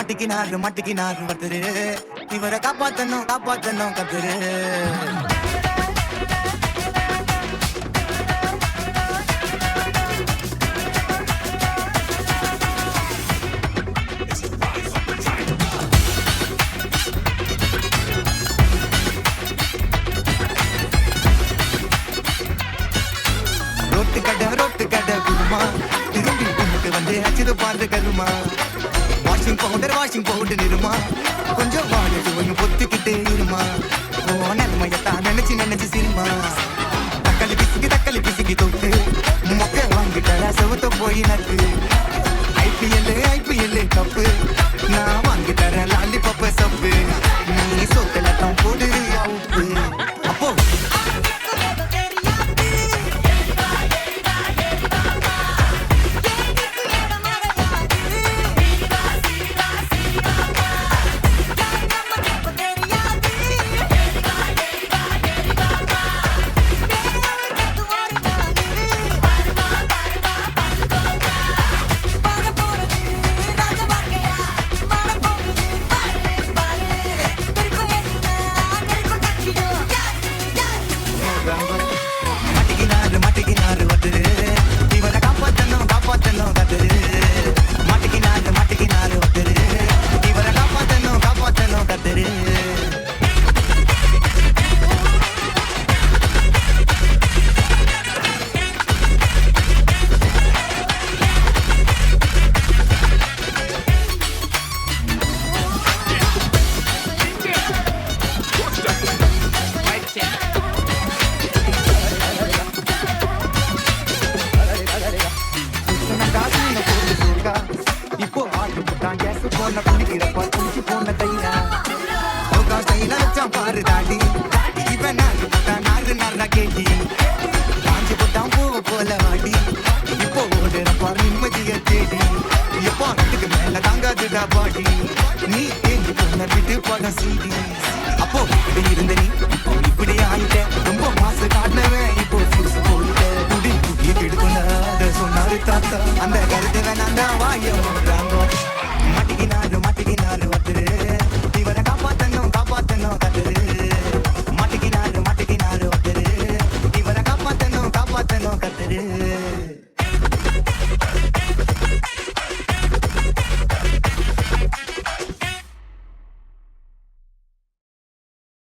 மாட்டிக்கினாரு ஒருத்தரு இவரை காப்பாத்தணும் கத்துரு ரோட்டு கடை குருமா திரும்பி கும்பிட்டு வந்து அச்சுது பார்த்து கருமா வாஷிங் பவுடர் நிறுமா கொஞ்சம் வாழை கொஞ்சம் பொத்துக்கிட்டே இருமா ஓ நன்மையத்தான் நினைச்சு சிரிமா தக்காளி பிசுக்கி தொட்டு மொக்க வாங்கிட்டாரா செவத்த போய் நட்டு ஐபிஎல் கப்பு நான் வாங்கி தரேன் லாலிபப்ப சப்பு நீ சொத்தலட்டம் போடு உப்பு அப்போ மாட்டிக்கினாரு ஒருத்தரு இவரை காப்பாத்தணும் கத்துரு மாட்டிக்கினாரு ஒருத்தரு இவரை காப்பாத்தணும் கத்துரு இப்போ ஆட்டு போட்டான் கேஸ் போன குளிக்கிறப்ப குளிச்சு போன தையா அவகாசம் வச்சான் பாரு தாண்டி இவன் நாடு போட்டான் நாடு கேட்டி காஞ்சி போட்டான் பூவை போல வாடி இப்போ ஓடுறப்பா நிம்மதிய தேடி எப்போ வீட்டுக்கு மேல தாங்காதுடா பாடி நீ தேங்கி போன விட்டு போன சீடி அப்போ இப்படி இருந்த நீ இப்படி ஆயிட்ட ரொம்ப மாசு காட்டினவன் இப்போ புதுசு போயிட்ட குடி குடிய கெடுக்கணும் சொன்னாரு தாத்தா அந்த